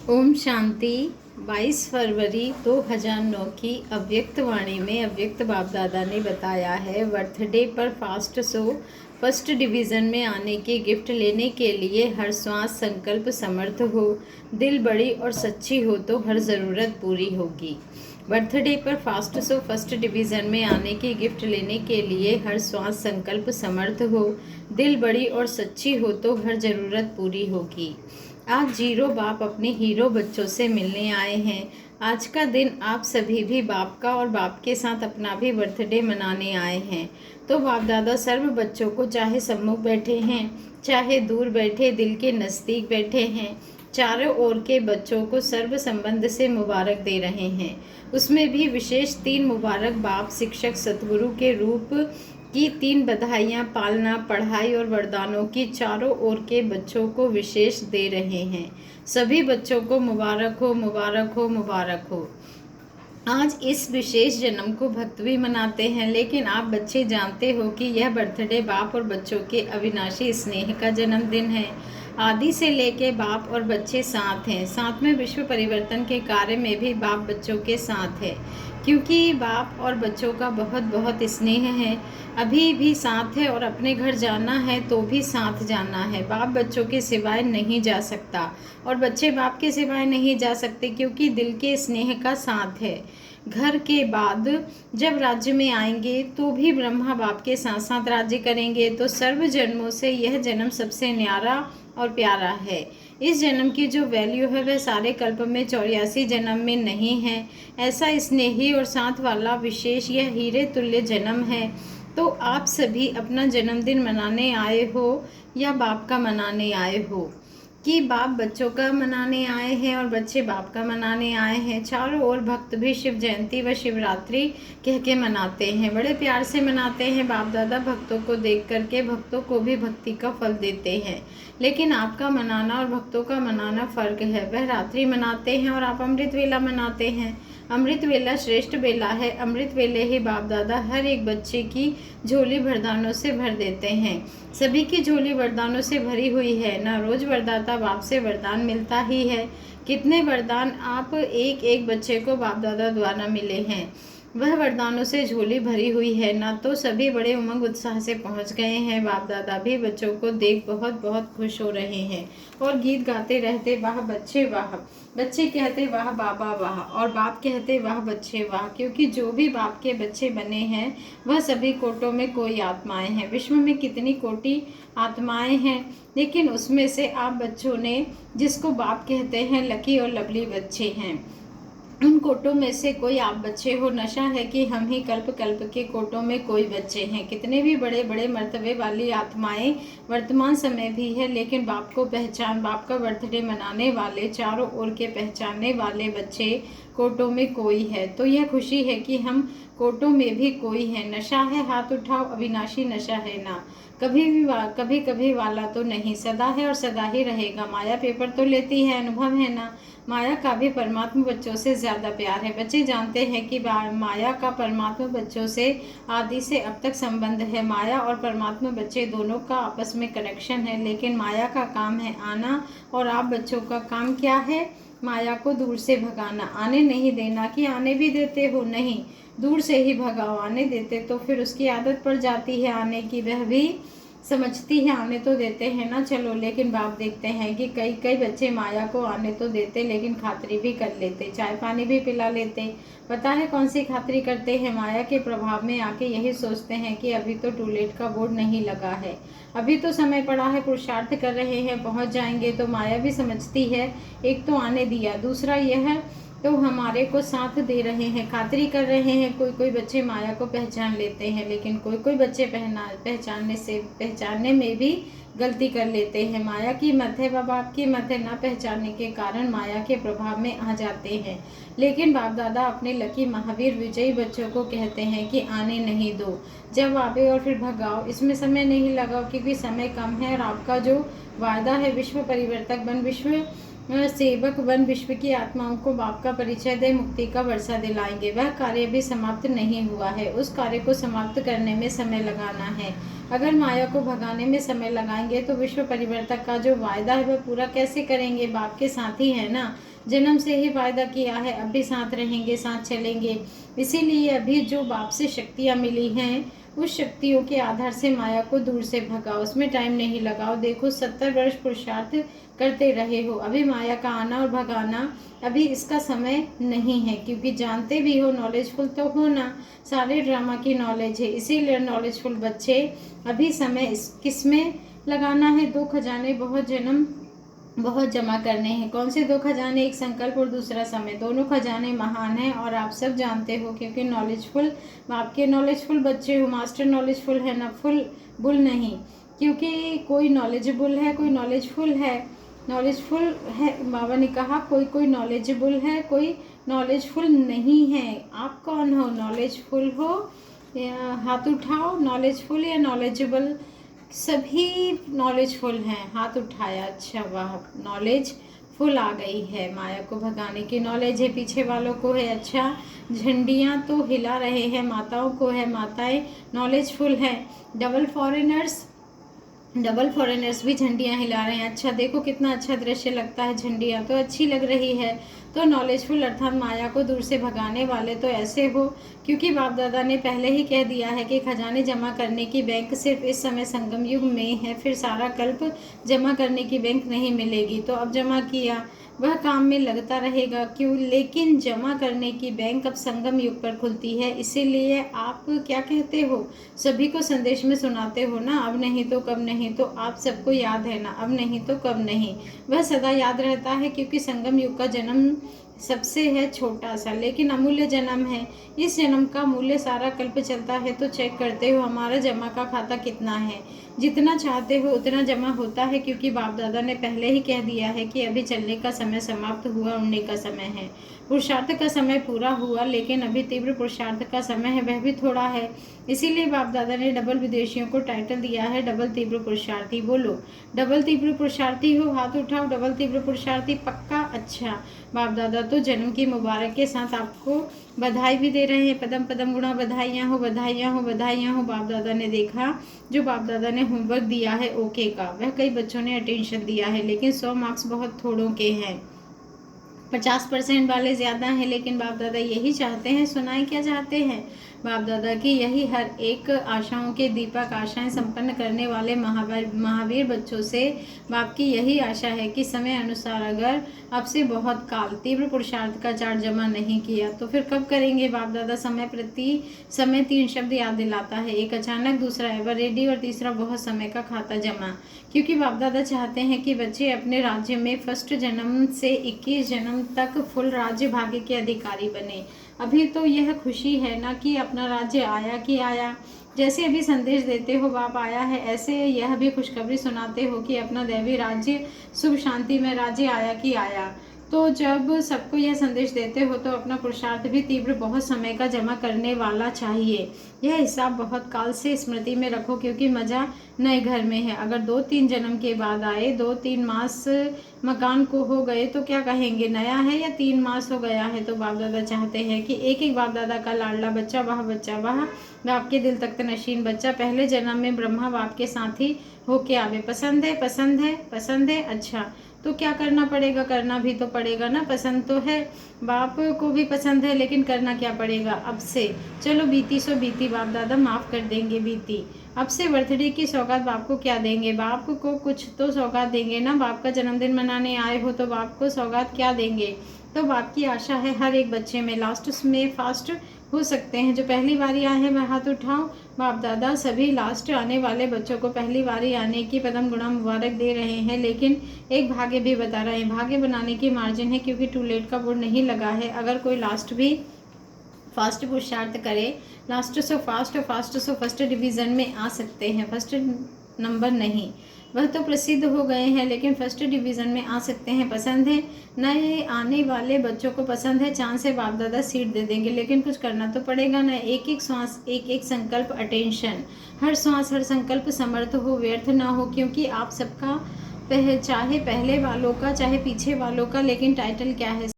ओम शांति। 22 फरवरी 2009 की अव्यक्त वाणी में अव्यक्त बाप दादा ने बताया है, बर्थडे पर फास्ट सो फर्स्ट डिवीज़न में आने के गिफ्ट लेने के लिए हर श्वास संकल्प समर्थ हो, दिल बड़ी और सच्ची हो तो हर ज़रूरत पूरी होगी। बर्थडे पर फास्ट सो फर्स्ट डिवीज़न में आने के गिफ्ट लेने के लिए हर श्वास संकल्प समर्थ हो, दिल बड़ी और सच्ची हो तो हर ज़रूरत पूरी होगी। आज जीरो बाप अपने हीरो बच्चों से मिलने आए हैं। आज का दिन आप सभी भी बाप का और बाप के साथ अपना भी बर्थडे मनाने आए हैं। तो बाप दादा सर्व बच्चों को, चाहे सम्मुख बैठे हैं चाहे दूर बैठे दिल के नज़दीक बैठे हैं, चारों ओर के बच्चों को सर्व संबंध से मुबारक दे रहे हैं। उसमें भी विशेष 3 मुबारक बाप शिक्षक सतगुरु के रूप की 3 बधाइयाँ पालना, पढ़ाई और वरदानों की चारों ओर के बच्चों को विशेष दे रहे हैं। सभी बच्चों को मुबारक हो, मुबारक हो, मुबारक हो। आज इस विशेष जन्म को भक्त भी मनाते हैं, लेकिन आप बच्चे जानते हो कि यह बर्थडे बाप और बच्चों के अविनाशी स्नेह का जन्मदिन है। आदि से लेके बाप और बच्चे साथ हैं। साथ में विश्व परिवर्तन के कार्य में भी बाप बच्चों के साथ है, क्योंकि बाप और बच्चों का बहुत बहुत स्नेह है। अभी भी साथ है और अपने घर जाना है तो भी साथ जाना है। बाप बच्चों के सिवाय नहीं जा सकता और बच्चे बाप के सिवाय नहीं जा सकते, क्योंकि दिल के स्नेह का साथ है। घर के बाद जब राज्य में आएंगे तो भी ब्रह्मा बाप के साथ साथ राज्य करेंगे। तो सर्व जन्मों से यह जन्म सबसे न्यारा और प्यारा है। इस जन्म की जो वैल्यू है वह सारे कल्प में 84 जन्म में नहीं है। ऐसा स्नेही और साथ वाला विशेष यह हीरे तुल्य जन्म है। तो आप सभी अपना जन्मदिन मनाने आए हो या बाप का मनाने आए हो, कि बाप बच्चों का मनाने आए हैं और बच्चे बाप का मनाने आए हैं। चारों ओर भक्त भी शिव जयंती व शिवरात्रि कह के मनाते हैं, बड़े प्यार से मनाते हैं। बाप दादा भक्तों को देख करके भक्तों को भी भक्ति का फल देते हैं। लेकिन आपका मनाना और भक्तों का मनाना फर्क है। वह रात्रि मनाते हैं और आप अमृत वेला मनाते हैं। अमृत वेला श्रेष्ठ वेला है। अमृत वेले ही बाप दादा हर एक बच्चे की झोली वरदानों से भर देते हैं। सभी की झोली वरदानों से भरी हुई है ना। रोज वरदाता बाप से वरदान मिलता ही है। कितने वरदान आप एक एक बच्चे को बाप दादा द्वारा मिले हैं, वह वरदानों से झोली भरी हुई है ना। तो सभी बड़े उमंग उत्साह से पहुंच गए हैं। बाप दादा भी बच्चों को देख बहुत बहुत खुश हो रहे हैं और गीत गाते रहते, वाह बच्चे वाह। बच्चे कहते वाह बाबा वाह और बाप कहते वाह बच्चे वाह, क्योंकि जो भी बाप के बच्चे बने हैं वह सभी कोटों में कोई आत्माएं हैं। विश्व में कितनी कोटि आत्माएं हैं, लेकिन उसमें से आप बच्चों ने, जिसको बाप कहते हैं, लकी और लवली बच्चे हैं। उन कोटों में से कोई आप बच्चे हो। नशा है कि हम ही कल्प कल्प के कोटों में कोई बच्चे हैं। कितने भी बड़े बड़े मर्तबे वाली आत्माएं वर्तमान समय भी है, लेकिन बाप को पहचान, बाप का बर्थडे मनाने वाले, चारों ओर के पहचानने वाले बच्चे कोटों में कोई है। तो यह खुशी है कि हम कोटों में भी कोई है। नशा है हाथ उठाओ, अविनाशी नशा है ना। कभी कभी वाला तो नहीं, सदा है और सदा ही रहेगा। माया पेपर तो लेती है, अनुभव है ना। माया का भी परमात्मा बच्चों से ज़्यादा प्यार है। बच्चे जानते हैं कि माया का परमात्मा बच्चों से आदि से अब तक संबंध है। माया और परमात्मा बच्चे दोनों का आपस में कनेक्शन है, लेकिन माया का काम है आना और आप बच्चों का काम क्या है? माया को दूर से भगाना। आने नहीं देना कि आने भी देते हो, नहीं, दूर से ही भगाओ। आने देते तो फिर उसकी आदत पड़ जाती है आने की, वह भी समझती है आने तो देते हैं ना, चलो। लेकिन बाप देखते हैं कि कई कई बच्चे माया को आने तो देते, लेकिन खातरी भी कर लेते, चाय पानी भी पिला लेते। पता है कौन सी खातरी करते हैं? माया के प्रभाव में आके यही सोचते हैं कि अभी तो टूलेट का बोर्ड नहीं लगा है, अभी तो समय पड़ा है, पुरुषार्थ कर रहे हैं, पहुंच जाएंगे। तो माया भी समझती है, एक तो आने दिया, दूसरा यह है तो हमारे को साथ दे रहे हैं, खातरी कर रहे हैं। कोई कोई बच्चे माया को पहचान लेते हैं, लेकिन कोई कोई बच्चे पहचानने में भी गलती कर लेते हैं। माया की मत है व बाप की मत है, ना पहचानने के कारण माया के प्रभाव में आ जाते हैं। लेकिन बाप दादा अपने लकी महावीर विजयी बच्चों को कहते हैं कि आने नहीं दो, जब आवे और फिर भगाओ। इसमें समय नहीं लगाओ, क्योंकि समय कम है और आपका जो वायदा है, विश्व परिवर्तक बन, विश्व सेवक वन, विश्व की आत्माओं को बाप का परिचय दे, मुक्ति का वर्षा दिलाएंगे, वह कार्य भी समाप्त नहीं हुआ है। उस कार्य को समाप्त करने में समय लगाना है। अगर माया को भगाने में समय लगाएंगे तो विश्व परिवर्तक का जो वायदा है वह पूरा कैसे करेंगे? बाप के साथ ही है ना। जन्म से ही वायदा किया है, अब भी साथ रहेंगे, साथ चलेंगे। इसीलिए अभी जो बाप से शक्तियाँ मिली हैं, उस शक्तियों के आधार से माया को दूर से भगाओ, उसमें टाइम नहीं लगाओ। देखो 70 वर्ष पुरुषार्थ करते रहे हो, अभी माया का आना और भगाना अभी इसका समय नहीं है, क्योंकि जानते भी हो, नॉलेजफुल तो हो ना, सारे ड्रामा की नॉलेज है। इसीलिए नॉलेजफुल बच्चे अभी समय किस में लगाना है? 2 खजाने बहुत जन्म बहुत जमा करने हैं। कौन से 2 खजाने? एक संकल्प और दूसरा समय। दोनों खजाने महान हैं और आप सब जानते हो, क्योंकि नॉलेजफुल आपके नॉलेजफुल बच्चे हो। मास्टर नॉलेजफुल है ना, फुल बुल नहीं, क्योंकि कोई नॉलेजेबल है, कोई नॉलेजफुल है। नॉलेजफुल है, बाबा ने कहा कोई कोई नॉलेजेबल है, कोई नॉलेजफुल नहीं है। आप कौन हो? नॉलेजफुल हो या हाथ उठाओ, नॉलेजफुल या नॉलेजेबल? सभी नॉलेजफुल हैं, हाथ उठाया। अच्छा वाह, नॉलेज फुल आ गई है। माया को भगाने की नॉलेज है, पीछे वालों को है। अच्छा, झंडियाँ तो हिला रहे हैं, माताओं को है, माताएं नॉलेजफुल हैं। डबल फॉरेनर्स भी झंडियाँ हिला रहे हैं। अच्छा, देखो कितना अच्छा दृश्य लगता है, झंडियाँ तो अच्छी लग रही है। तो नॉलेजफुल अर्थात माया को दूर से भगाने वाले तो ऐसे हो, क्योंकि बाप दादा ने पहले ही कह दिया है कि खजाने जमा करने की बैंक सिर्फ इस समय संगम युग में है, फिर सारा कल्प जमा करने की बैंक नहीं मिलेगी। तो अब जमा किया, वह काम में लगता रहेगा, क्यों? लेकिन जमा करने की बैंक अब संगम युग पर खुलती है। इसीलिए आप क्या कहते हो, सभी को संदेश में सुनाते हो ना, अब नहीं तो कब नहीं। तो आप सबको याद है ना, अब नहीं तो कब नहीं। वह सदा याद रहता है, क्योंकि संगम युग का जन्म सबसे है छोटा सा, लेकिन अमूल्य जन्म है। इस जन्म का मूल्य सारा कल्प चलता है। तो चेक करते हो हमारा जमा का खाता कितना है। जितना चाहते हो उतना जमा होता है, क्योंकि बाप दादा ने पहले ही कह दिया है कि अभी चलने का समय समाप्त हुआ, उड़ने का समय है। पुरुषार्थ का समय पूरा हुआ, लेकिन अभी तीव्र पुरुषार्थ का समय है, वह भी थोड़ा है। इसीलिए बाप दादा ने डबल विदेशियों को टाइटल दिया है डबल तीव्र पुरुषार्थी। बोलो, डबल तीव्र पुरुषार्थी हो? हाथ उठाओ। डबल तीव्र पुरुषार्थी पक्का? अच्छा, बाप दादा तो जन्म की मुबारक के साथ आपको बधाई भी दे रहे हैं। पदम पदम गुणा बधाइयाँ हो, बधाइयाँ हो, बधाइयाँ हो। बाप दादा ने देखा, जो बाप दादा ने होमवर्क दिया है ओके का, वह कई बच्चों ने अटेंशन दिया है, लेकिन 100 मार्क्स बहुत थोड़ों के हैं। 50% वाले ज़्यादा हैं, लेकिन बाप दादा यही चाहते हैं। सुनाए क्या चाहते हैं? बाप दादा की यही हर एक आशाओं के दीपक, आशाएं संपन्न करने वाले महावीर बच्चों से बाप की यही आशा है कि समय अनुसार अगर आपसे बहुत काल तीव्र पुरुषार्थ का चार्ट जमा नहीं किया तो फिर कब करेंगे? बाप दादा समय प्रति समय 3 शब्द याद दिलाता है, एक अचानक, दूसरा एवर रेडी और तीसरा बहुत समय का खाता जमा। क्योंकि बाप दादा चाहते हैं कि बच्चे अपने राज्य में फर्स्ट जन्म से 21 जन्म तक फुल राज्य भाग्य के अधिकारी बने। अभी तो यह खुशी है ना कि अपना राज्य आया कि आया। जैसे अभी संदेश देते हो बाप आया है, ऐसे यह भी खुशखबरी सुनाते हो कि अपना दैवी राज्य सुख शांति में राज्य आया कि आया। तो जब सबको यह संदेश देते हो तो अपना पुरुषार्थ भी तीव्र बहुत समय का जमा करने वाला चाहिए। यह हिसाब बहुत काल से स्मृति में रखो, क्योंकि मजा नए घर में है। अगर 2-3 जन्म के बाद आए, 2-3 मास मकान को हो गए तो क्या कहेंगे, नया है या 3 मास हो गया है? तो बाप दादा चाहते हैं कि एक एक बाप दादा का लाडला बच्चा, वह बच्चा, वह बाप के दिल तख्त नशीन बच्चा पहले जन्म में ब्रह्मा बाप के साथ ही होके आवे। पसंद है? पसंद है? पसंद है? अच्छा, तो क्या करना पड़ेगा? करना भी तो पड़ेगा ना। पसंद तो है, बाप को भी पसंद है, लेकिन करना क्या पड़ेगा अब से? चलो बीती सो बीती, बाप दादा माफ़ कर देंगे बीती। अब से बर्थडे की सौगात बाप को क्या देंगे? बाप को कुछ तो सौगात देंगे ना। बाप का जन्मदिन मनाने आए हो तो बाप को सौगात क्या देंगे? तो बाप की आशा है हर एक बच्चे में लास्ट में फास्ट हो सकते हैं। जो पहली बारी आए हैं वह हाथ उठाओ। बाप दादा सभी लास्ट आने वाले बच्चों को पहली बारी आने की पदम गुणा मुबारक दे रहे हैं, लेकिन एक भाग्य भी बता रहे हैं। भाग्य बनाने की मार्जिन है, क्योंकि टू लेट का बोर्ड नहीं लगा है। अगर कोई लास्ट भी फास्ट पुरुषार्थ करे, last so fast, fast so first division में आ सकते हैं, फर्स्ट नंबर नहीं। वह तो प्रसिद्ध हो गए हैं, लेकिन फर्स्ट डिवीज़न में आ सकते हैं। पसंद है? नए आने वाले बच्चों को पसंद है। चांस से बाप दादा सीट दे देंगे, लेकिन कुछ करना तो पड़ेगा ना। एक एक श्वास, एक एक संकल्प, अटेंशन, हर श्वास हर संकल्प समर्थ हो, व्यर्थ ना हो। क्योंकि आप सबका चाहे पहले वालों का चाहे पीछे वालों का, लेकिन टाइटल क्या है?